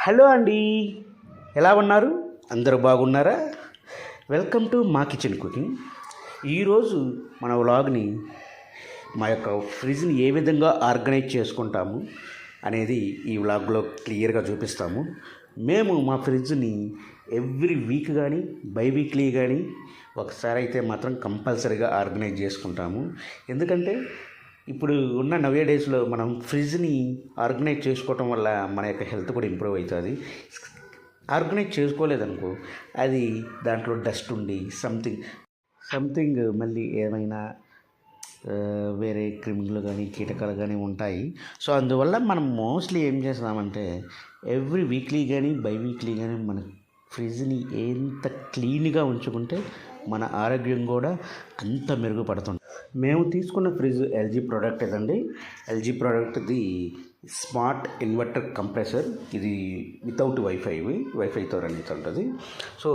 Hello అండి, ఎలా ఉన్నారు? అందరూ బాగున్నారా? వెల్కమ్ టు మా కిచెన్ కుకింగ్. ఈరోజు మన వ్లాగ్ని మా యొక్క ఫ్రిడ్జ్ని ఏ విధంగా ఆర్గనైజ్ చేసుకుంటాము అనేది ఈ వ్లాగ్లో క్లియర్గా చూపిస్తాము. మేము మా ఫ్రిడ్జ్ని ఎవ్రీ వీక్ కానీ బై వీక్లీ కానీ ఒకసారి అయితే మాత్రం కంపల్సరీగా ఆర్గనైజ్ చేసుకుంటాము. ఎందుకంటే ఇప్పుడు ఉన్న నవే డేస్లో మనం ఫ్రిడ్జ్ని ఆర్గనైజ్ చేసుకోవటం వల్ల మన యొక్క హెల్త్ కూడా ఇంప్రూవ్ అవుతుంది. ఆర్గనైజ్ చేసుకోలేదనుకో అది దాంట్లో డస్ట్ ఉండి సంథింగ్ మళ్ళీ ఏమైనా వేరే క్రిములు కానీ కీటకాలు కానీ ఉంటాయి. సో అందువల్ల మనం మోస్ట్లీ ఏం చేస్తామంటే ఎవ్రీ వీక్లీ కానీ బై వీక్లీ కానీ మన ఫ్రిడ్జ్ని ఎంత క్లీన్గా ఉంచుకుంటే మన ఆరోగ్యం కూడా అంత మెరుగుపడుతుంది. మేము తీసుకున్న ఫ్రిడ్జ్ ఎల్జీ ప్రోడక్ట్ ఇదండి. ఎల్జీ ప్రోడక్ట్ది స్మార్ట్ ఇన్వర్టర్ కంప్రెసర్. ఇది వితౌట్ వైఫైతో రన్ అవుతుంటుంది. సో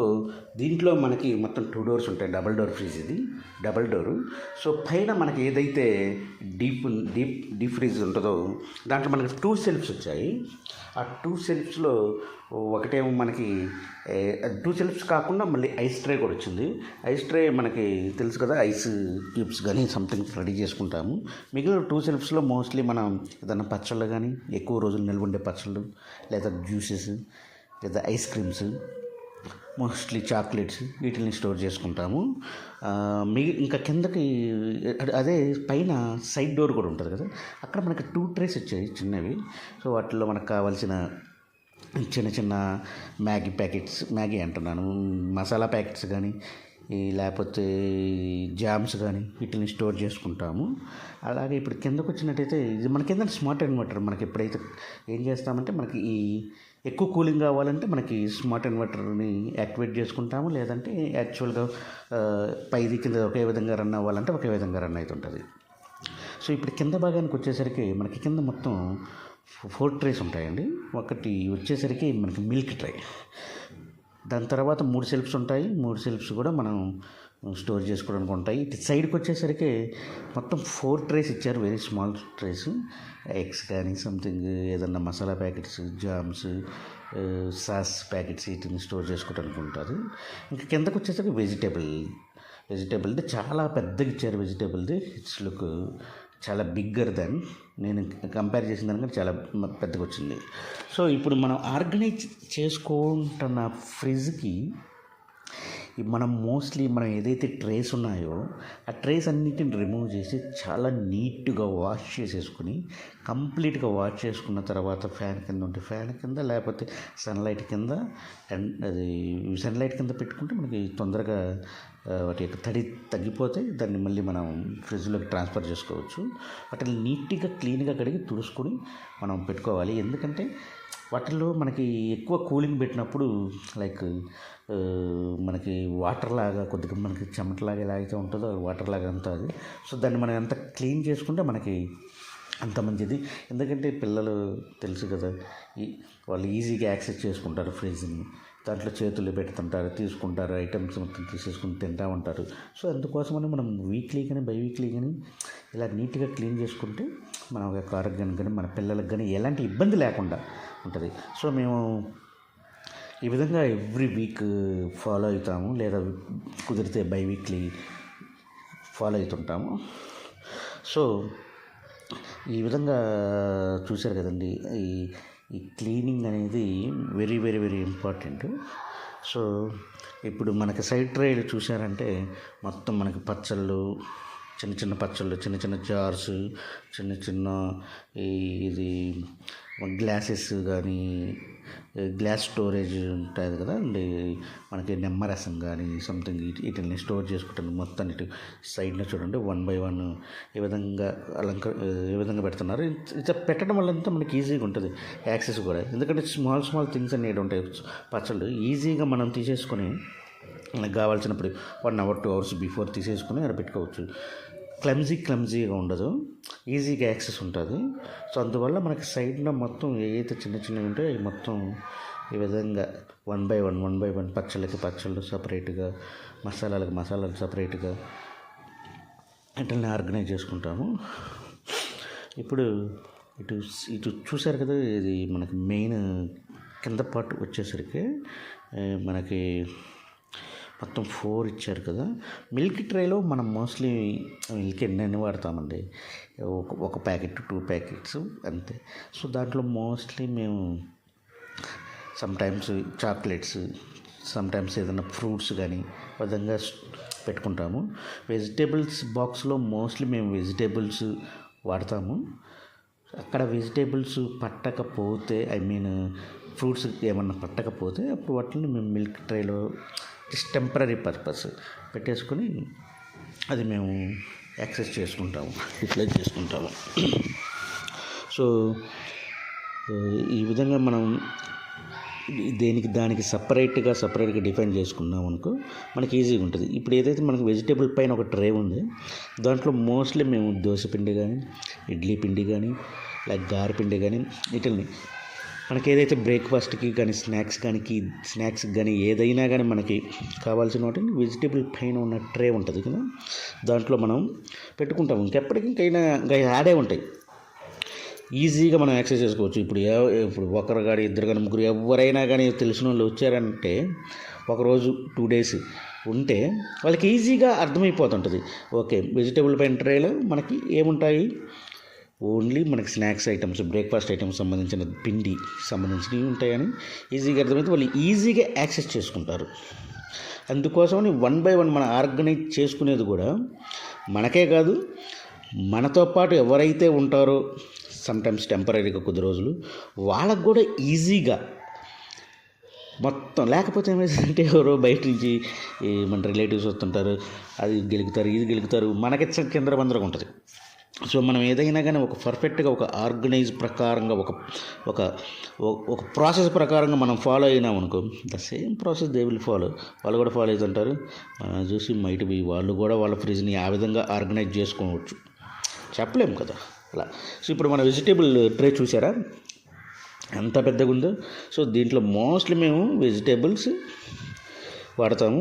దీంట్లో మనకి మొత్తం 2 డోర్స్ ఉంటాయి. డబల్ డోర్ ఫ్రిడ్జ్ ఇది, డబల్ డోరు. సో పైన మనకి ఏదైతే డీప్ ఫ్రిడ్జ్ ఉంటుందో దాంట్లో మనకి 2 సెల్ఫ్స్ వచ్చాయి. ఆ 2 సెల్ఫ్స్లో ఒకటేమో మనకి 2 సెల్ఫ్స్ కాకుండా మళ్ళీ ఐస్ ట్రే కూడా వచ్చింది. ఐస్ ట్రే మనకి తెలుసు కదా, ఐస్ క్యూబ్స్ కానీ సంథింగ్ రెడీ చేసుకుంటాము. మిగిలిన 2 సెల్ఫ్స్లో మోస్ట్లీ మనం ఏదైనా పచ్చళ్ళు కానీ ఎక్కువ రోజులు నిల్వ ఉండే పచ్చళ్ళు, లేదా జ్యూసెస్, లేదా ఐస్ క్రీమ్స్, మోస్ట్లీ చాక్లెట్స్ వీటిని స్టోర్ చేసుకుంటాము. ఇంకా కిందకి అదే పైన సైడ్ డోర్ కూడా ఉంటుంది కదా, అక్కడ మనకి 2 ట్రేస్ వచ్చాయి చిన్నవి. సో వాటిల్లో మనకు కావాల్సిన చిన్న మ్యాగీ ప్యాకెట్స్, మ్యాగీ అంటున్నాను, మసాలా ప్యాకెట్స్ కానీ లేకపోతే జామ్స్ కానీ వీటిని స్టోర్ చేసుకుంటాము. అలాగే ఇప్పుడు కిందకు వచ్చినట్టయితే ఇది మన కింద స్మార్ట్ ఇన్వర్టర్. మనకి ఎప్పుడైతే ఏం చేస్తామంటే మనకి ఈ ఎక్కువ కూలింగ్ కావాలంటే మనకి స్మార్ట్ ఇన్వర్టర్ని యాక్టివేట్ చేసుకుంటాము. లేదంటే యాక్చువల్గా పైది కింద ఒకే విధంగా రన్ అవ్వాలంటే ఒకే విధంగా రన్ అవుతుంటుంది. సో ఇప్పుడు కింద భాగానికి వచ్చేసరికి మనకి కింద మొత్తం 4 ట్రేస్ ఉంటాయండి. ఒకటి వచ్చేసరికి మనకి మిల్క్ ట్రే, దాని తర్వాత 3 సెల్ఫ్స్ ఉంటాయి. 3 సెల్ఫ్స్ కూడా మనం స్టోర్ చేసుకోవడానికి ఉంటాయి. ఇటు సైడ్కి వచ్చేసరికి మొత్తం 4 ట్రేస్ ఇచ్చారు, వెరీ స్మాల్ ట్రేస్. ఎగ్స్ కానీ సంథింగ్ ఏదన్నా masala packets, jams, sauce packets వీటిని స్టోర్ చేసుకోవడానికి ఉంటుంది. ఇంకా కిందకు వచ్చేసరికి వెజిటేబుల్ది చాలా పెద్దగా ఇచ్చారు. వెజిటేబుల్ది ఇట్స్ లుక్ చాలా బిగ్గర్ దెన్ నేను కంపేర్ చేసిన దానికంటే చాలా పెద్దగా వచ్చింది. సో ఇప్పుడు మనం ఆర్గనైజ్ చేసుకుంటున్న ఫ్రిడ్జ్కి మనం మోస్ట్లీ మనం ఏదైతే ట్రేస్ ఉన్నాయో ఆ ట్రేస్ అన్నిటిని రిమూవ్ చేసి చాలా నీట్గా వాష్ చేసేసుకుని, కంప్లీట్గా వాష్ చేసుకున్న తర్వాత ఫ్యాన్ కింద ఉంటే ఫ్యాన్ కింద, లేకపోతే సన్లైట్ కింద, అది సన్లైట్ కింద పెట్టుకుంటే మనకి తొందరగా వాటి యొక్క తడి తగ్గిపోతే దాన్ని మళ్ళీ మనం ఫ్రిడ్జ్లోకి ట్రాన్స్ఫర్ చేసుకోవచ్చు. వాటిని నీట్గా క్లీన్గా కడిగి తుడుచుకొని మనం పెట్టుకోవాలి. ఎందుకంటే వాటిల్లో మనకి ఎక్కువ కూలింగ్ పెట్టినప్పుడు లైక్ మనకి వాటర్ లాగా కొద్దిగా మనకి చెమటలాగా ఎలా అయితే ఉంటుందో వాటర్ లాగా అంతా అది. సో దాన్ని మనం ఎంత క్లీన్ చేసుకుంటే మనకి అంత మంచిది. ఎందుకంటే పిల్లలు తెలుసు కదా, వాళ్ళు ఈజీగా యాక్సెస్ చేసుకుంటారు ఫ్రిడ్జ్ని. దాంట్లో చేతులు పెడుతుంటారు, తీసుకుంటారు, ఐటమ్స్ మొత్తం తీసేసుకుని తింటూ ఉంటారు. సో అందుకోసమని మనం వీక్లీ కానీ బై వీక్లీ కానీ ఇలా నీట్గా క్లీన్ చేసుకుంటే మన యొక్క ఆరోగ్యానికి కానీ మన పిల్లలకు కానీ ఎలాంటి ఇబ్బంది లేకుండా ఉంటుంది. సో మేము ఈ విధంగా ఎవ్రీ వీక్ ఫాలో అవుతాము, లేదా కుదిరితే బై వీక్లీ ఫాలో అవుతుంటాము. సో ఈ విధంగా చూశారు కదండి, ఈ క్లీనింగ్ అనేది very very very important. So ఇప్పుడు మనకి సైడ్ ట్రేలు చూశారంటే మొత్తం మనకి పచ్చళ్ళు, చిన్న పచ్చళ్ళు, చిన్న జార్స్, చిన్న ఇది గ్లాసెస్ కానీ గ్లాస్ స్టోరేజ్ ఉంటుంది కదా అండి, మనకి నిమ్మరసం కానీ సంథింగ్ వీటిని స్టోర్ చేసుకుంటాను. మొత్తం ఇటు సైడ్లో చూడండి 1 by 1 ఏ విధంగా పెడుతున్నారు. ఇట్లా పెట్టడం వల్ల అంతా మనకి ఈజీగా ఉంటుంది యాక్సెస్ కూడా. ఎందుకంటే స్మాల్ థింగ్స్ అనేవి ఉంటాయి. పచ్చళ్ళు ఈజీగా మనం తీసేసుకొని మనకు కావాల్సినప్పుడు 1 hour 2 hours బిఫోర్ తీసేసుకొని అక్కడ పెట్టుకోవచ్చు. క్లమ్జీగా ఉండదు, ఈజీగా యాక్సెస్ ఉంటుంది. సో అందువల్ల మనకి సైడ్లో మొత్తం ఏవైతే చిన్నవి ఉంటాయో అవి మొత్తం ఈ విధంగా 1 by 1 పచ్చళ్ళు సపరేట్గా, మసాలాలకు సపరేట్గా వీటిని ఆర్గనైజ్ చేసుకుంటాము. ఇప్పుడు ఇటు చూశారు కదా, ఇది మనకి మెయిన్ కింద పార్ట్ వచ్చేసరికి మనకి మొత్తం 4 ఇచ్చారు కదా. మిల్క్ ట్రేలో మనం మోస్ట్లీ మిల్క్ ఎన్ని వాడతామండి, ఒక ప్యాకెట్ 2 ప్యాకెట్స్ అంతే. సో దాంట్లో మోస్ట్లీ మేము సమ్టైమ్స్ చాక్లెట్స్, సమ్టైమ్స్ ఏదైనా ఫ్రూట్స్ కానీ విధంగా పెట్టుకుంటాము. వెజిటేబుల్స్ బాక్స్లో మోస్ట్లీ మేము వెజిటేబుల్స్ వాడతాము. అక్కడ వెజిటేబుల్స్ పట్టకపోతే ఫ్రూట్స్ ఏమన్నా పట్టకపోతే అప్పుడు వాటిని మేము మిల్క్ ట్రేలో జస్ట్ టెంపరీ పర్పస్ పెట్టేసుకొని అది మేము యాక్సెస్ చేసుకుంటాము, యూటిలైజ్ చేసుకుంటాము. సో ఈ విధంగా మనం దానికి సపరేట్గా డిఫైన్ చేసుకున్నాం అనుకో మనకి ఈజీగా ఉంటుంది. ఇప్పుడు ఏదైతే మనకు వెజిటేబుల్ పైన ఒక ట్రే ఉంది, దాంట్లో మోస్ట్లీ మేము దోశ పిండి కానీ, ఇడ్లీ పిండి కానీ, లైక్ గారెపిండి కానీ, వీటిని మనకి ఏదైతే బ్రేక్ఫాస్ట్కి కానీ స్నాక్స్ కానీ ఏదైనా కానీ మనకి కావాల్సిన వాటిని వెజిటేబుల్ పైన ఉన్న ట్రే ఉంటుంది కదా, దాంట్లో మనం పెట్టుకుంటాము. ఇంకెప్పటికైనా ఇంకా యాడే ఉంటాయి, ఈజీగా మనం యాక్సెస్ చేసుకోవచ్చు. ఇప్పుడు ఒకరు కానీ ఇద్దరు కానీ ముగ్గురు ఎవరైనా కానీ తెలిసిన వాళ్ళు వచ్చారంటే ఒకరోజు 2 days ఉంటే వాళ్ళకి ఈజీగా అర్థమైపోతుంటుంది. ఓకే, వెజిటేబుల్ పైన ట్రేలో మనకి ఏముంటాయి, ఓన్లీ మనకి స్నాక్స్ ఐటమ్స్, బ్రేక్ఫాస్ట్ ఐటమ్స్ సంబంధించినవి ఉంటాయని ఈజీగా అర్థమైతే వాళ్ళు ఈజీగా యాక్సెస్ చేసుకుంటారు. అందుకోసమని 1 by 1 మనం ఆర్గనైజ్ చేసుకునేది కూడా మనకే కాదు, మనతో పాటు ఎవరైతే ఉంటారో సమ్టైమ్స్ టెంపరీగా కొద్ది రోజులు వాళ్ళకు కూడా ఈజీగా మొత్తం. లేకపోతే ఏమైందంటే ఎవరో బయట నుంచి మన రిలేటివ్స్ వస్తుంటారు, అది గెలుగుతారు ఇది గెలుగుతారు, మనకి కిందరబందరగా ఉంటుంది. సో మనం ఏదైనా కానీ ఒక పర్ఫెక్ట్గా ఒక ఆర్గనైజ్ ప్రకారంగా ఒక ప్రాసెస్ ప్రకారంగా మనం ఫాలో అయినాం అనుకో, the same process they will follow, వాళ్ళు కూడా ఫాలో అవుతుంటారు. చూసి మైట్ బి వాళ్ళు కూడా వాళ్ళ ఫ్రిడ్జ్ని ఆ విధంగా ఆర్గనైజ్ చేసుకోవచ్చు, చెప్పలేము కదా అలా. సో ఇప్పుడు మన వెజిటేబుల్ ట్రే చూసారా ఎంత పెద్దగా ఉందో. సో దీంట్లో మోస్ట్లీ మేము వెజిటేబుల్స్ వాడతాము.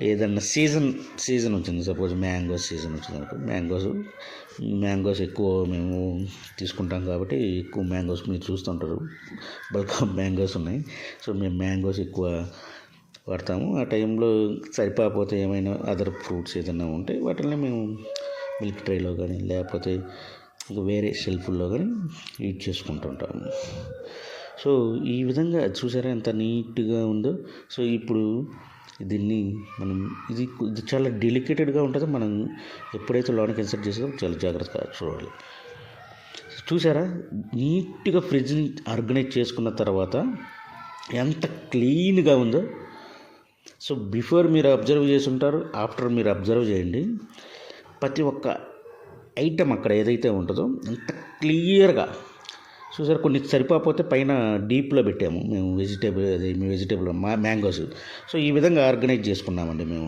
ఏదన్నా సీజన్ వచ్చింది, సపోజ్ మ్యాంగోస్ సీజన్ వచ్చింది అనుకో, మ్యాంగోస్ ఎక్కువ మేము తీసుకుంటాం కాబట్టి ఎక్కువ మ్యాంగోస్ మీరు చూస్తుంటారు, బల్క్ ఆఫ్ మ్యాంగోస్ ఉన్నాయి. సో మేము మ్యాంగోస్ ఎక్కువ వాడతాము. ఆ టైంలో సరిపోతే ఏమైనా అదర్ ఫ్రూట్స్ ఏదైనా ఉంటే వాటిని మేము మిల్క్ ట్రేలో కానీ లేకపోతే ఇంకా వేరే షెల్ఫ్ల్లో కానీ యూజ్ చేసుకుంటుంటాము. సో ఈ విధంగా చూసారా ఎంత నీట్గా ఉందో. సో ఇప్పుడు దీన్ని మనం ఇది చాలా డెలికేటెడ్గా ఉంటుంది. మనం ఎప్పుడైతే లోనికి ఇన్సర్ట్ చేసామో చాలా జాగ్రత్తగా చూడాలి. చూసారా నీట్గా ఫ్రిడ్జ్ని ఆర్గనైజ్ చేసుకున్న తర్వాత ఎంత క్లీన్గా ఉందో. సో బిఫోర్ మీరు అబ్జర్వ్ చేసి ఉంటారు, ఆఫ్టర్ మీరు అబ్జర్వ్ చేయండి. ప్రతి ఒక్క ఐటమ్ అక్కడ ఏదైతే ఉంటుందో ఎంత క్లియర్గా చూసారు. కొన్ని సరిపోతే పైన డీప్లో పెట్టాము మేము వెజిటేబుల్ మ్యాంగోస్. సో ఈ విధంగా ఆర్గనైజ్ చేసుకున్నామండి మేము.